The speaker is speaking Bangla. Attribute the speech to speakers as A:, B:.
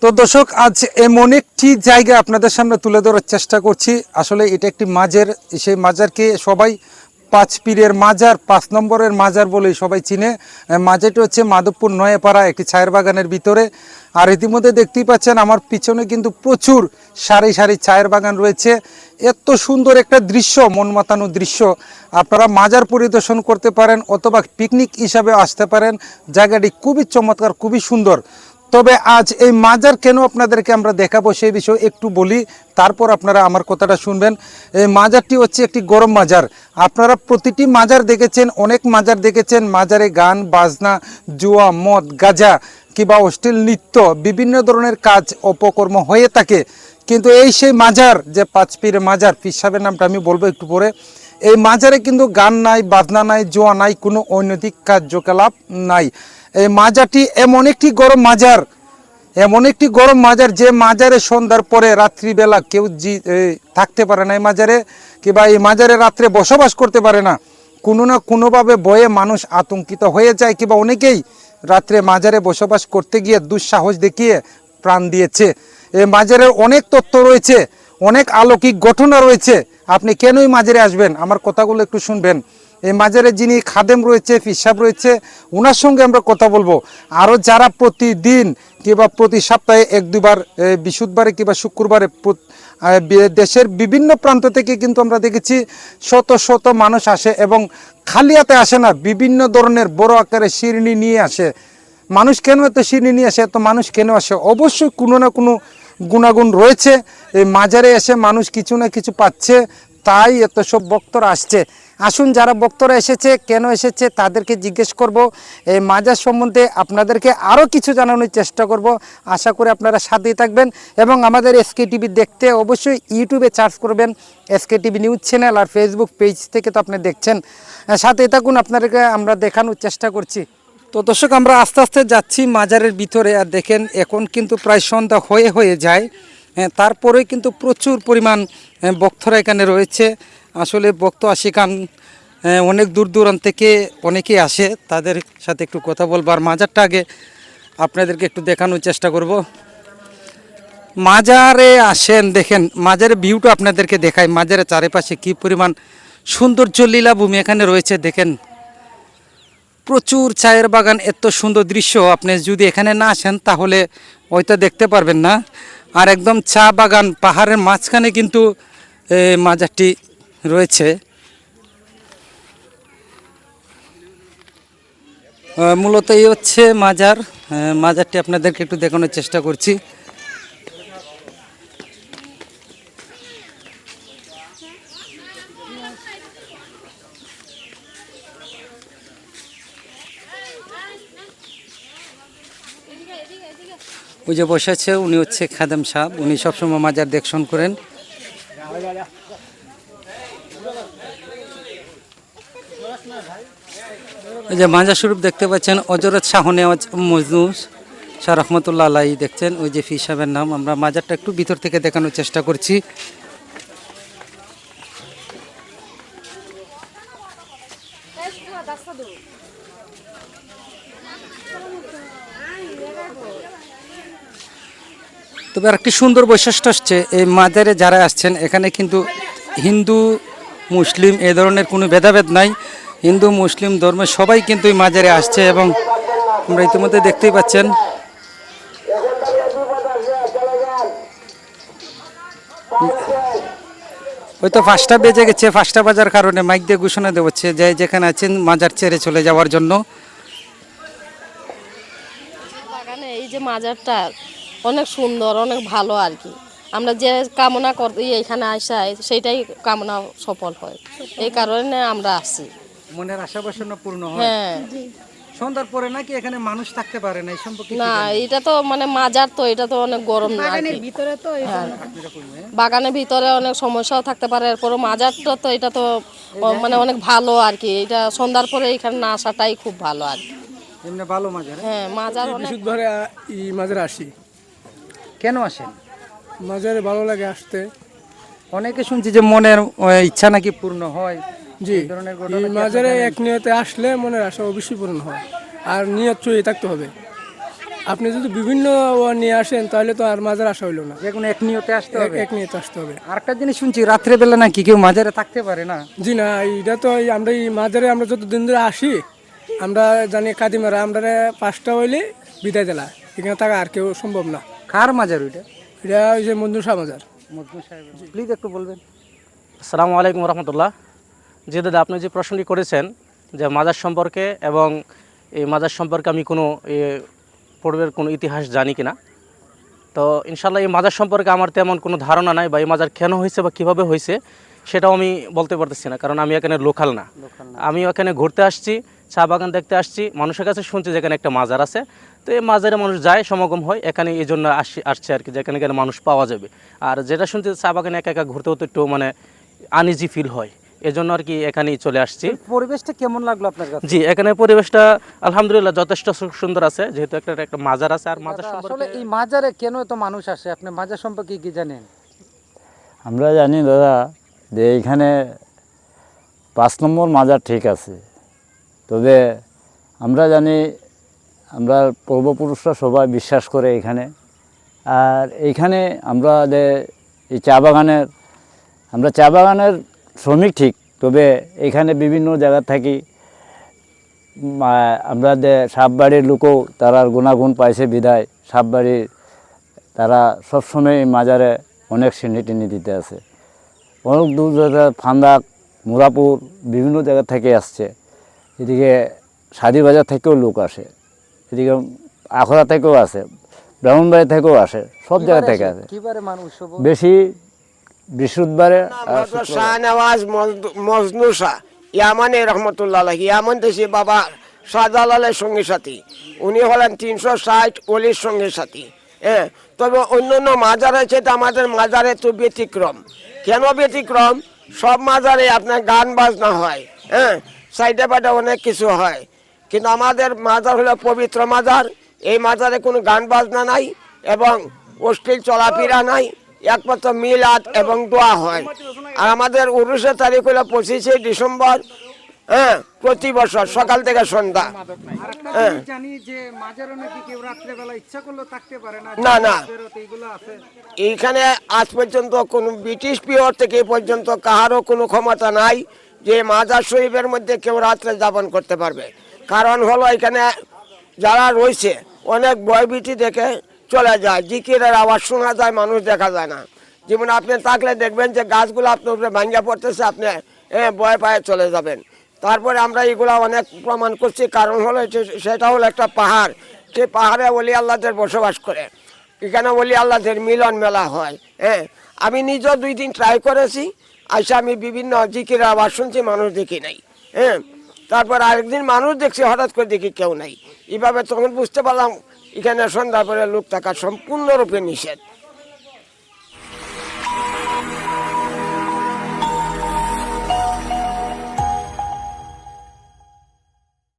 A: তো দর্শক, আজ এমন একটি জায়গা আপনাদের সামনে তুলে ধরার চেষ্টা করছি। আসলে এটা একটি মাজার, সেই মাজারকে সবাই পাঁচ পীরের মাজার, 5 নম্বরের মাজার বলেই সবাই চিনে। মাজারটি হচ্ছে মাধবপুর নয়াপাড়া একটি চায়ের বাগানের ভিতরে। আর ইতিমধ্যে দেখতেই পাচ্ছেন আমার পিছনে কিন্তু প্রচুর সারি সারি চায়ের বাগান রয়েছে। এত সুন্দর একটা দৃশ্য, মন মাতানো দৃশ্য। আপনারা মাজার পরিদর্শন করতে পারেন অথবা পিকনিক হিসাবে আসতে পারেন। জায়গাটি খুবই চমৎকার, খুবই সুন্দর। তবে আজ এই মাজার কেন আপনাদেরকে আমরা দেখাবো সেই বিষয়ে একটু বলি, তারপর আপনারা আমার কথাটা শুনবেন। এই মাজারটি হচ্ছে একটি গরম মাজার। আপনারা প্রতিটি মাজার দেখেছেন, অনেক মাজার দেখেছেন। মাজারে গান বাজনা, জুয়া, মদ, গাঁজা কিংবা অশ্লীল নৃত্য, বিভিন্ন ধরনের কাজ অপকর্ম হয়ে থাকে। কিন্তু এই সেই মাজার, যে পাঁচ পীরের মাজার, পীর সাহেবের নামটা আমি বলবো একটু পরে। এই মাজারে কিন্তু গান নাই, বাজনা নাই, জুয়া নাই, কোনো অনৈতিক কার্যকলাপ নাই। এই মাজারটি এমন একটি গরম মাজার, এমন একটি গরম মাজার যে মাজারে সন্ধ্যার পরে রাত্রিবেলা কেউ থাকতে পারে না এই মাজারে, কিংবা এই মাজারে রাত্রে বসবাস করতে পারে না। কোনো না কোনোভাবে ভয়ে মানুষ আতঙ্কিত হয়ে যায়, কিংবা অনেকেই রাত্রে মাজারে বসবাস করতে গিয়ে দুঃসাহস দেখিয়ে প্রাণ দিয়েছে। এই মাজারের অনেক তথ্য রয়েছে, অনেক অলৌকিক ঘটনা রয়েছে। আপনি কেনই মাজারে আসবেন, আমার কথাগুলো একটু শুনবেন। এই মাজারে যিনি খাদেম রয়েছে, পীর সাহেব রয়েছে, ওনার সঙ্গে আমরা কথা বলবো। আরও যারা প্রতিদিন কিংবা প্রতি সপ্তাহে 1-2 বার, বৃহস্পতিবারে কিংবা শুক্রবারে দেশের বিভিন্ন প্রান্ত থেকে কিন্তু আমরা দেখেছি শত শত মানুষ আসে, এবং খালি হাতে আসে না, বিভিন্ন ধরনের বড় আকারে শিরনি নিয়ে আসে। মানুষ কেন এত শিরনি নিয়ে আসে, এত মানুষ কেন আসে? অবশ্যই কোনো না কোনো গুণাগুণ রয়েছে। এই মাজারে এসে মানুষ কিছু না কিছু পাচ্ছে, তাই এত সব ভক্তরা আসছে। আসুন, যারা ভক্তরা এসেছে, কেন এসেছে তাদেরকে জিজ্ঞেস করব। এই মাজার সম্বন্ধে আপনাদেরকে আরও কিছু জানানোর চেষ্টা করব। আশা করি আপনারা সাথেই থাকবেন, এবং আমাদের এসকে টিভি দেখতে অবশ্যই ইউটিউবে সার্চ করবেন এসকে টিভি নিউজ চ্যানেল, আর ফেসবুক পেজ থেকে তো আপনি দেখছেন। সাথেই থাকুন, আপনাদেরকে আমরা দেখানোর চেষ্টা করছি। তো দর্শক, আমরা আস্তে আস্তে যাচ্ছি মাজারের ভিতরে। আর দেখেন, এখন কিন্তু প্রায় সন্ধ্যা হয়ে যায়। তারপরে কিন্তু প্রচুর পরিমাণ ভক্তরা এখানে রয়েছে। আসলে ভক্ত আশিকান অনেক দূর দূরান্ত থেকে অনেকেই আসে, তাদের সাথে একটু কথা বলবো। আর মাজারটা আগে আপনাদেরকে একটু দেখানোর চেষ্টা করব। মাজারে আসেন, দেখেন মাজারের ভিউটা আপনাদেরকে দেখাই। মাজারের চারিপাশে কি পরিমাণ সৌন্দর্য লীলাভূমি এখানে রয়েছে। দেখেন, প্রচুর চায়ের বাগান, এত সুন্দর দৃশ্য আপনি যদি এখানে না আসেন তাহলে হয়তো দেখতে পারবেন না। আর একদম চা বাগান, পাহাড়ের মাঝখানে কিন্তু মাজারটি রয়েছে। মূলত এই হচ্ছে মাজার। মাজারটি আপনাদেরকে একটু দেখানোর চেষ্টা করছি। ওই যে বসেছে, উনি হচ্ছে খাদেম সাহেব। উনি সবসময় মাজার দেখশন করেন। এই যে মাজার শরীফ দেখতে পাচ্ছেন, হযরত শাহ নেওয়াজ মজনু শাহ রহমতুল্লাহ আলাইহি দেখছেন। ওই যে পীর সাহেবের নাম। আমরা মাজারটা একটু ভিতর থেকে দেখানোর চেষ্টা করছি। তবে আর একটি সুন্দর বৈশিষ্ট্য হচ্ছে, এই মাজারে যারা আসছেন এখানে কিন্তু হিন্দু মুসলিম এ ধরনের কোনো ভেদাভেদ নাই। হিন্দু মুসলিম ধর্মের সবাই কিন্তু এই মাজারে আসছে, এবং আমরা ইতিমধ্যে দেখতেই পাচ্ছেন। হয়তো 5টা বেজে গেছে, 5টা বাজার কারণে মাইক দিয়ে ঘোষণা দেওয়া হচ্ছে যে যেখানে আছেন মাজার ছেড়ে চলে যাওয়ার জন্য।
B: বাগানে এই যে মাজারটা অনেক সুন্দর, অনেক ভালো আর কি। আমরা যে কামনা করি এখানে আসায় সেটাই কামনা সফল হয়, এই কারণে আমরা আসি।
A: মনের আশা বাসনা পূর্ণ হয়।
B: হ্যাঁ,
A: সন্ধ্যার পরে নাকি এখানে মানুষ থাকতে পারে না, এই সম্পর্কে
B: না এটা তো মানে মাজার তো, এটা তো অনেক গরম না আর কি। বাগানের ভিতরে অনেক সমস্যাও থাকতে পারে, এরপরও মাজারটা তো এটা তো মানে অনেক ভালো আর কি। এটা সন্ধ্যার পরে এখানে না আসাটাই খুব ভালো আর কি।
A: এমনি ভালো মাজার।
B: হ্যাঁ, মাজার অনেক
C: মাজারে আসি।
A: কেন আসেন?
C: মাজারে ভালো লাগে আসতে।
A: অনেকে শুনছি যে মনের ইচ্ছা নাকি পূর্ণ হয়।
C: জি,
A: এই ধরনের ঘটনা
C: এই
A: কি
C: মাজারে
A: আপনার
C: এক নিয়তে আসলে মনের আশা অবশ্যই পূরণ হয়, আর নিয়ত চুয়ে থাকতে হবে। আপনি যদি বিভিন্ন নিয়ে আসেন তাহলে তো আর মাজার আসা হইলো না।
A: যে কোনো এক নিয়তে আসতে হবে।
C: এক নিয়ে তো আসতে হবে।
A: আরেকটা জিনিস শুনছি রাত্রেবেলা নাকি কেউ মাজারে থাকতে পারে না।
C: জি না, এটা তো আমরা এই মাজারে আমরা যতদিন ধরে আসি আমরা জানি কাদিমারা আমরা 5টা হইলে বিদায় দিলা, এখানে থাকা আর কেউ সম্ভব না।
A: কার মাজার ওইটা?
C: এটা ওই যে মঞ্জুর শাহ মাজার।
A: মজনু সাহেব, প্লিজ একটু বলবেন।
D: আসসালামু আলাইকুম রহমতুল্লাহ। জি দাদা, আপনি যে প্রশ্নটি করেছেন যে মাজার সম্পর্কে এবং এই মাজার সম্পর্কে আমি কোনো পূর্বের কোনো ইতিহাস জানি কিনা, তো ইনশাল্লাহ এই মাজার সম্পর্কে আমার তেমন কোনো ধারণা নাই, বা এই মাজার কেন হয়েছে বা কীভাবে হয়েছে সেটাও আমি বলতে পারতেছি না, কারণ আমি এখানে লোকাল না। আমি এখানে ঘুরতে আসছি, চা বাগান দেখতে আসছি, মানুষের কাছে শুনছি যে এখানে একটা মাজার আছে, তো এই মাজারে মানুষ যায়, সমাগম হয় এখানে, এই জন্য আসছে আর কি, যে এখানে মানুষ পাওয়া যাবে। আর যেটা শুনছি চা বাগানে একা একা ঘুরতে হতে একটু মানে আনইজি ফিল হয়, এজন্য আর কি এখানেই চলে আসছি।
A: পরিবেশটা কেমন লাগলো আপনার কাছে?
D: জি, এখানে পরিবেশটা আলহামদুলিল্লাহ যথেষ্ট সুন্দর আছে, যেহেতু একটা মাজার আছে। আর মাজার
A: আসলে
D: সম্পর্কে
A: এই মাজারে কেন এত মানুষ আসে, আপনি মাজার সম্পর্কে কি জানেন?
E: আমরা জানি দাদা যে এইখানে 5 নম্বর মাজার ঠিক আছে, তবে আমরা জানি আমরা পূর্বপুরুষরা সবাই বিশ্বাস করে এখানে। আর এইখানে আমরা যে এই আমরা চা বাগানের শ্রমিক ঠিক, তবে এখানে বিভিন্ন জায়গা থাকি আমরা যে সাপবাড়ির লোকও তারা গুণাগুণ পাইছে বিদায় সাপবাড়ির তারা সবসময় এই মাজারে অনেক সিন্নি দিতে আছে। অনেক দূর জায়গা ফান্দাক, মুরাপুর বিভিন্ন জায়গা থেকে আসছে, এদিকে সাদি বাজার থেকেও লোক আসে, এদিকে আখড়া থেকেও আসে, ব্রাহ্মণবাড়ি থেকেও আসে, সব জায়গা থেকে আসে।
A: কিবারে মানুষ
E: বেশি বৃহস্পতিবারে।
F: শাহনওয়াজ মজনু শাহ ইয়ামানে রহমতুল্লাহ আলাইহি, ইয়ামান দেশে বাবা শাহজালালের সঙ্গী সাথী, উনি হলেন 360 অলির সঙ্গী সাথী। হ্যাঁ, তবে অন্য অন্য মাজার আছে, তো আমাদের মাজারে তো ব্যতিক্রম। কেন ব্যতিক্রম? সব মাজারে আপনার গান বাজনা হয়, হ্যাঁ, সাইডে বাডে অনেক কিছু হয়, কিন্তু আমাদের মাজার হলো পবিত্র মাজার। এই মাজারে কোনো গান বাজনা নাই এবং অশ্লীল চলাফেরা নাই, একমাত্র মিলাদ এবং দোয়া হয়। আর আমাদের উরুসের তারিখ হলো 25শে ডিসেম্বর, হ্যাঁ, প্রতি বছর সকাল থেকে সন্ধ্যা। হ্যাঁ,
A: জানি যে মাজারে নাকি কেউ রাত্রেবেলা ইচ্ছা করলে থাকতে পারে না।
F: না না,
A: এইগুলো আছে
F: এইখানে আজ পর্যন্ত কোনো ব্রিটিশ পিরিয়ড থেকে এই পর্যন্ত কাহারও কোনো ক্ষমতা নাই যে মাজার শরীফের মধ্যে কেউ রাত্রে যাপন করতে পারবে। কারণ হলো এখানে যারা রয়েছে অনেক ভয়ভীতি দেখে চলে যায়, জিকিরের আওয়াজ শোনা যায়, মানুষ দেখা যায় না। যেমন আপনি থাকলে দেখবেন যে গাছগুলো আপনার উপরে ভাঙ্গা পড়তেছে, আপনি ভয় পায়ে চলে যাবেন। তারপরে আমরা এগুলো অনেক প্রমাণ করছি, কারণ হলো সেটা হলো একটা পাহাড়, সেই পাহাড়ে ওলি আল্লাহদের বসবাস করে, এখানে ওলি আল্লাহদের মিলন মেলা হয়। হ্যাঁ, আমি নিজেও 2 দিন ট্রাই করেছি, আইসা আমি বিভিন্ন জিকিরের আওয়াজ শুনছি, মানুষ দেখি নাই। হ্যাঁ, তারপর আরেকদিন মানুষ দেখছি, হঠাৎ করে দেখি কেউ নাই। এইভাবে তখন বুঝতে পারলাম এখানে সন্ধ্যার পরে লোক থাকা সম্পূর্ণরূপে নিষেধ।